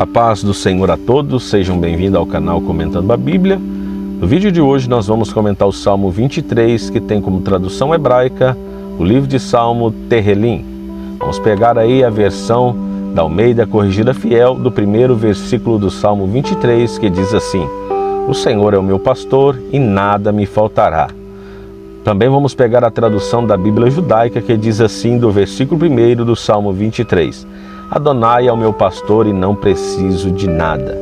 A paz do Senhor a todos, sejam bem-vindos ao canal Comentando a Bíblia. No vídeo de hoje nós vamos comentar o Salmo 23, que tem como tradução hebraica o livro de Salmo Tehilim. Vamos pegar aí a versão da Almeida Corrigida Fiel do primeiro versículo do Salmo 23, que diz assim: O Senhor é o meu pastor e nada me faltará. Também vamos pegar a tradução da Bíblia Judaica, que diz assim do versículo 1 do Salmo 23: Adonai é o meu pastor e não preciso de nada.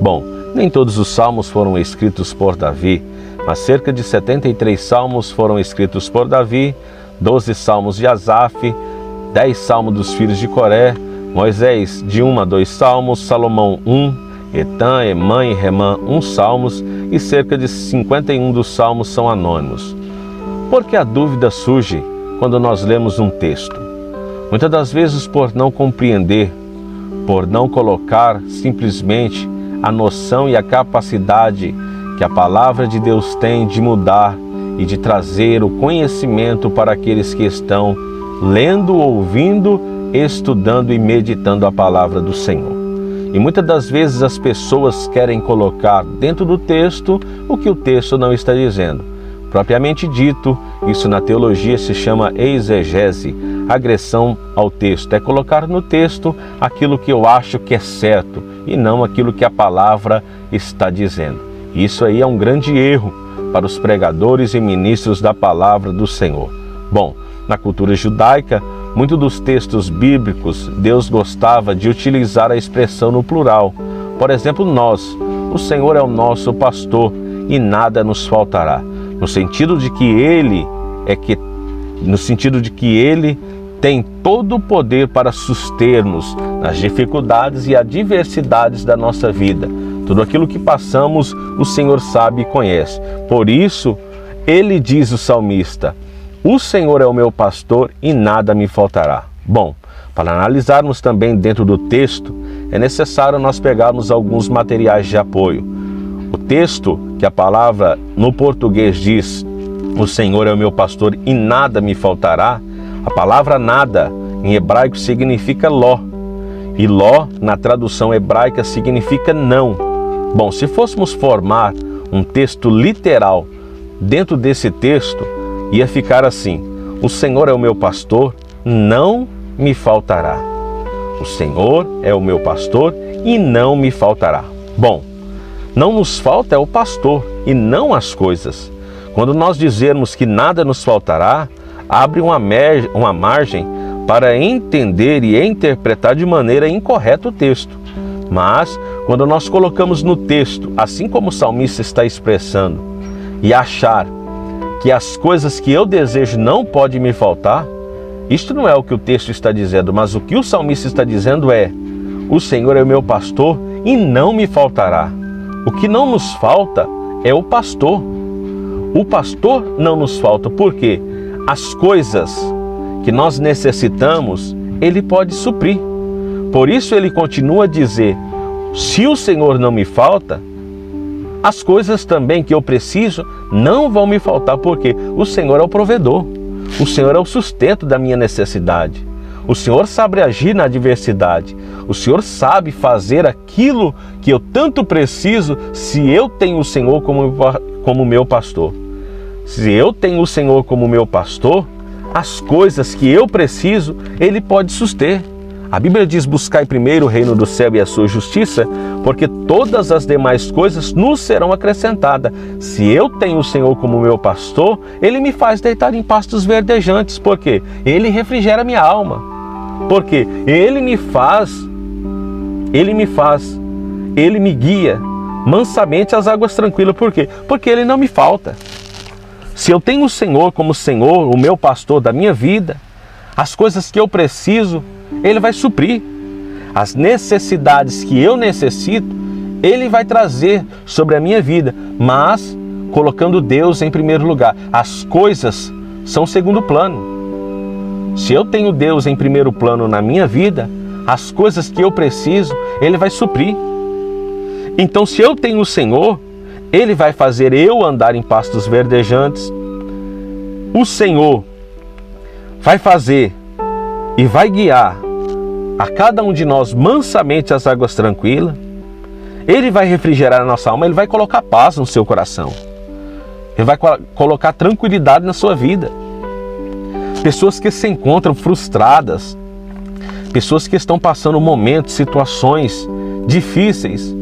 Bom, nem todos os salmos foram escritos por Davi, mas cerca de 73 salmos foram escritos por Davi, 12 salmos de Asaf, 10 salmos dos filhos de Coré, Moisés de 1 a 2 salmos, Salomão 1, Etan, Emã e Remã 1 salmos e cerca de 51 dos salmos são anônimos. Porque a dúvida surge quando nós lemos um texto. Muitas das vezes por não compreender, por não colocar simplesmente a noção e a capacidade que a palavra de Deus tem de mudar e de trazer o conhecimento para aqueles que estão lendo, ouvindo, estudando e meditando a palavra do Senhor. E muitas das vezes as pessoas querem colocar dentro do texto o que o texto não está dizendo. Propriamente dito, isso na teologia se chama exegese, agressão ao texto. É colocar no texto aquilo que eu acho que é certo e não aquilo que a palavra está dizendo. Isso aí é um grande erro para os pregadores e ministros da palavra do Senhor. Bom, na cultura judaica, muitos dos textos bíblicos, Deus gostava de utilizar a expressão no plural. Por exemplo, nós, o Senhor é o nosso pastor e nada nos faltará. No sentido de que Ele tem todo o poder para suster-nos nas dificuldades e adversidades da nossa vida. Tudo aquilo que passamos, o Senhor sabe e conhece. Por isso, Ele diz o salmista: O Senhor é o meu pastor e nada me faltará. Bom, para analisarmos também dentro do texto, é necessário nós pegarmos alguns materiais de apoio. O texto que a palavra no português diz: O Senhor é o meu pastor e nada me faltará. A palavra nada em hebraico significa ló. E ló na tradução hebraica significa não. Bom, se fôssemos formar um texto literal dentro desse texto, ia ficar assim: O Senhor é o meu pastor, não me faltará. O Senhor é o meu pastor e não me faltará. Bom, não nos falta é o pastor e não as coisas. Quando nós dizermos que nada nos faltará, abre uma margem para entender e interpretar de maneira incorreta o texto. Mas, quando nós colocamos no texto, assim como o salmista está expressando, e achar que as coisas que eu desejo não podem me faltar, isto não é o que o texto está dizendo, mas o que o salmista está dizendo é: O Senhor é o meu pastor e não me faltará. O que não nos falta é o pastor. O pastor não nos falta, porque as coisas que nós necessitamos, Ele pode suprir. Por isso Ele continua a dizer: se o Senhor não me falta, as coisas também que eu preciso não vão me faltar, porque o Senhor é o provedor. O Senhor é o sustento da minha necessidade. O Senhor sabe agir na adversidade. O Senhor sabe fazer aquilo que eu tanto preciso se eu tenho o Senhor como meu pastor. Se eu tenho o Senhor como meu pastor, as coisas que eu preciso, Ele pode suster. A Bíblia diz: buscai primeiro o reino do céu e a sua justiça, porque todas as demais coisas nos serão acrescentadas. Se eu tenho o Senhor como meu pastor, Ele me faz deitar em pastos verdejantes, porque Ele refrigera minha alma. Porque Ele me guia mansamente às águas tranquilas. Por quê? Porque Ele não me falta. Se eu tenho o Senhor como Senhor, o meu pastor da minha vida, as coisas que eu preciso, Ele vai suprir. As necessidades que eu necessito, Ele vai trazer sobre a minha vida, mas colocando Deus em primeiro lugar. As coisas são segundo plano. Se eu tenho Deus em primeiro plano na minha vida, as coisas que eu preciso, Ele vai suprir. Então, se eu tenho o Senhor, Ele vai fazer eu andar em pastos verdejantes. O Senhor vai fazer e vai guiar a cada um de nós mansamente as águas tranquilas. Ele vai refrigerar a nossa alma, Ele vai colocar paz no seu coração. Ele vai colocar tranquilidade na sua vida. Pessoas que se encontram frustradas, pessoas que estão passando momentos, situações difíceis,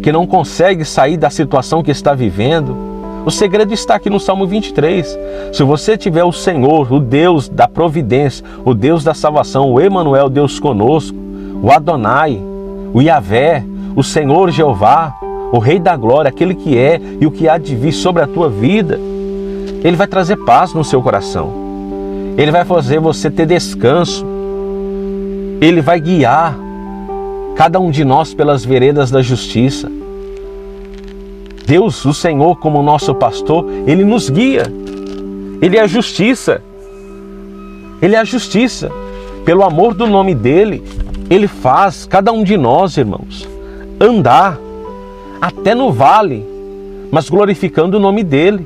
que não conseguem sair da situação que está vivendo. O segredo está aqui no Salmo 23. Se você tiver o Senhor, o Deus da providência, o Deus da salvação, o Emanuel, Deus conosco, o Adonai, o Yahvé, o Senhor Jeová, o Rei da Glória, aquele que é e o que há de vir sobre a tua vida, Ele vai trazer paz no seu coração. Ele vai fazer você ter descanso. Ele vai guiar cada um de nós pelas veredas da justiça. Deus, o Senhor, como nosso pastor, Ele nos guia. Ele é a justiça. Ele é a justiça. Pelo amor do nome dEle, Ele faz cada um de nós, irmãos, andar até no vale, mas glorificando o nome dEle.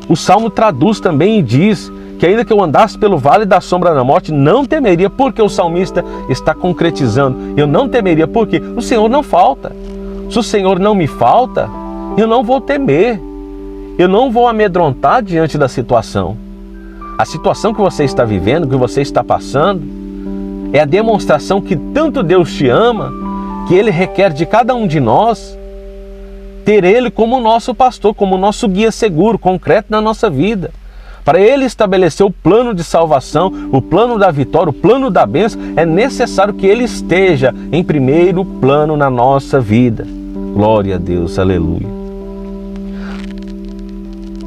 O Salmo traduz também e diz que ainda que eu andasse pelo vale da sombra da morte, não temeria, porque o salmista está concretizando. Eu não temeria porque o Senhor não falta. Se o Senhor não me falta, eu não vou temer. Eu não vou amedrontar diante da situação. A situação que você está vivendo, que você está passando, é a demonstração que tanto Deus te ama, que Ele requer de cada um de nós ter Ele como nosso pastor, como nosso guia seguro, concreto na nossa vida. Para Ele estabelecer o plano de salvação, o plano da vitória, o plano da bênção, é necessário que Ele esteja em primeiro plano na nossa vida. Glória a Deus, aleluia.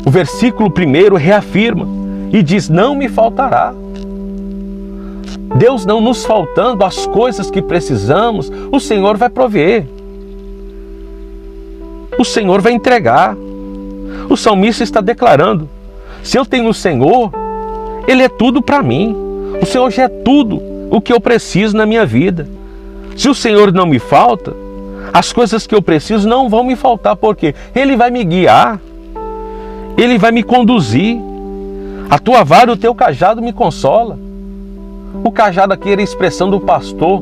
O versículo 1 reafirma e diz: não me faltará. Deus não nos faltando as coisas que precisamos, o Senhor vai prover. O Senhor vai entregar. O salmista está declarando: se eu tenho o Senhor, Ele é tudo para mim. O Senhor já é tudo o que eu preciso na minha vida. Se o Senhor não me falta, as coisas que eu preciso não vão me faltar, porque Ele vai me guiar, Ele vai me conduzir. A tua vara e o teu cajado me consola. O cajado aqui era a expressão do pastor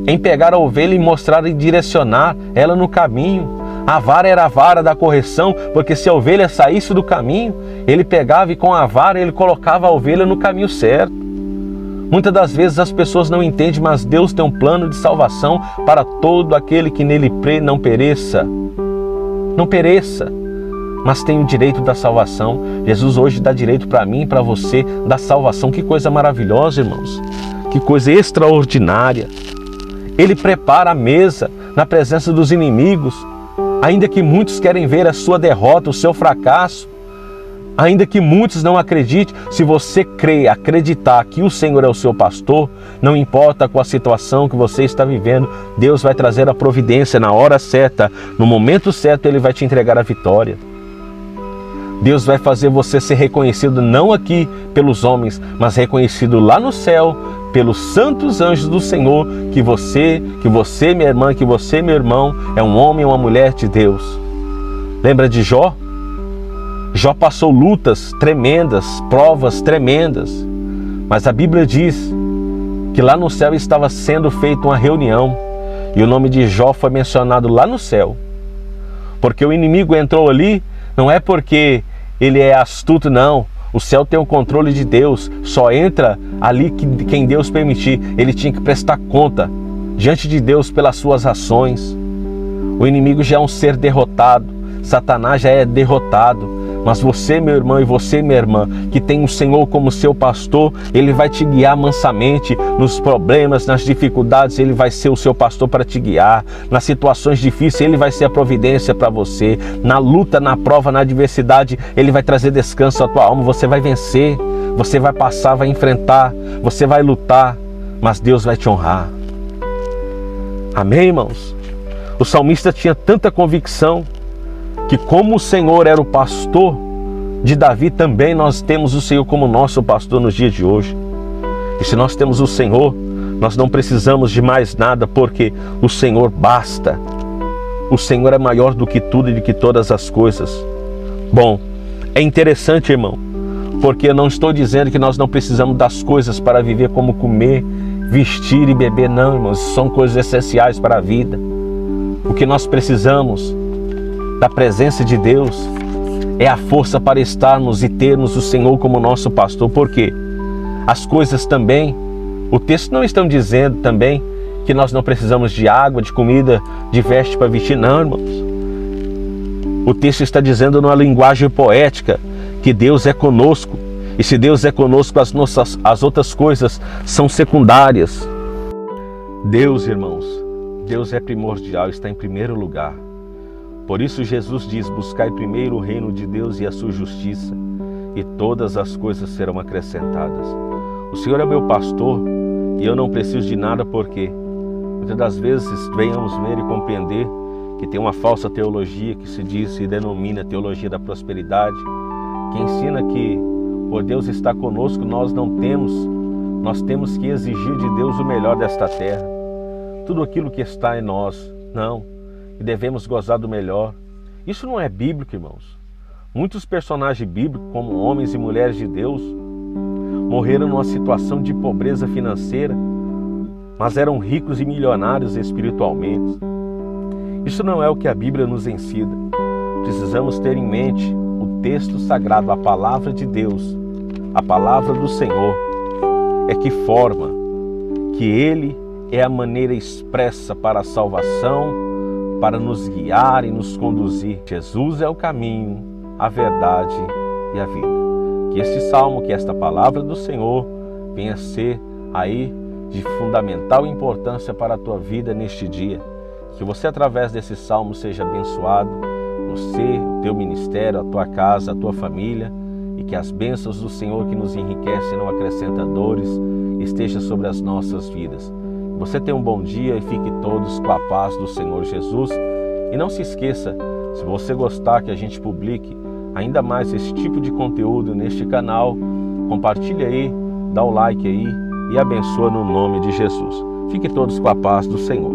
em pegar a ovelha e mostrar e direcionar ela no caminho. A vara era a vara da correção, porque se a ovelha saísse do caminho, ele pegava e com a vara ele colocava a ovelha no caminho certo. Muitas das vezes as pessoas não entendem, mas Deus tem um plano de salvação para todo aquele que nele crê, não pereça. Não pereça, mas tem o direito da salvação. Jesus hoje dá direito para mim e para você da salvação. Que coisa maravilhosa, irmãos. Que coisa extraordinária. Ele prepara a mesa na presença dos inimigos. Ainda que muitos querem ver a sua derrota, o seu fracasso, ainda que muitos não acreditem, se você crer, acreditar que o Senhor é o seu pastor, não importa qual a situação que você está vivendo, Deus vai trazer a providência na hora certa, no momento certo Ele vai te entregar a vitória. Deus vai fazer você ser reconhecido não aqui pelos homens, mas reconhecido lá no céu, pelos santos anjos do Senhor, que você, minha irmã, que você, meu irmão, é um homem e uma mulher de Deus. Lembra de Jó? Jó passou lutas tremendas, provas tremendas, mas a Bíblia diz que lá no céu estava sendo feita uma reunião e o nome de Jó foi mencionado lá no céu, porque o inimigo entrou ali, não é porque ele é astuto, não. O céu tem o controle de Deus, só entra ali quem Deus permitir. Ele tinha que prestar conta diante de Deus pelas suas ações. O inimigo já é um ser derrotado, Satanás já é derrotado. Mas você, meu irmão, e você, minha irmã, que tem o Senhor como seu pastor, Ele vai te guiar mansamente nos problemas, nas dificuldades, Ele vai ser o seu pastor para te guiar. Nas situações difíceis, Ele vai ser a providência para você. Na luta, na prova, na adversidade, Ele vai trazer descanso à tua alma. Você vai vencer, você vai passar, vai enfrentar, você vai lutar, mas Deus vai te honrar. Amém, irmãos? O salmista tinha tanta convicção que como o Senhor era o pastor de Davi, também nós temos o Senhor como nosso pastor nos dias de hoje. E se nós temos o Senhor, nós não precisamos de mais nada, porque o Senhor basta. O Senhor é maior do que tudo e do que todas as coisas. Bom, é interessante, irmão, porque eu não estou dizendo que nós não precisamos das coisas para viver, como comer, vestir e beber, não, irmãos, são coisas essenciais para a vida. O que nós precisamos da presença de Deus é a força para estarmos e termos o Senhor como nosso pastor. Por quê? As coisas também, o texto não está dizendo também que nós não precisamos de água, de comida, de veste para vestir, não, irmãos. O texto está dizendo numa linguagem poética que Deus é conosco. E se Deus é conosco, as outras coisas são secundárias. Deus, irmãos, Deus é primordial, está em primeiro lugar. Por isso Jesus diz: buscai primeiro o reino de Deus e a sua justiça, e todas as coisas serão acrescentadas. O Senhor é meu pastor e eu não preciso de nada, porque muitas das vezes venhamos ver e compreender que tem uma falsa teologia que se diz e denomina teologia da prosperidade, que ensina que por Deus estar conosco nós temos que exigir de Deus o melhor desta terra, tudo aquilo que está em nós, não, e devemos gozar do melhor. Isso não é bíblico, irmãos. Muitos personagens bíblicos, como homens e mulheres de Deus, morreram numa situação de pobreza financeira, mas eram ricos e milionários espiritualmente. Isso não é o que a Bíblia nos ensina. Precisamos ter em mente o texto sagrado, a palavra de Deus, a palavra do Senhor, é que forma que Ele é a maneira expressa para a salvação, para nos guiar e nos conduzir. Jesus é o caminho, a verdade e a vida. Que este salmo, que esta palavra do Senhor venha ser aí de fundamental importância para a tua vida neste dia. Que você, através desse salmo, seja abençoado, você, o teu ministério, a tua casa, a tua família, e que as bênçãos do Senhor que nos enriquece e não acrescenta dores esteja sobre as nossas vidas. Você tenha um bom dia e fique todos com a paz do Senhor Jesus. E não se esqueça, se você gostar que a gente publique ainda mais esse tipo de conteúdo neste canal, compartilhe aí, dá o like aí e abençoa no nome de Jesus. Fique todos com a paz do Senhor.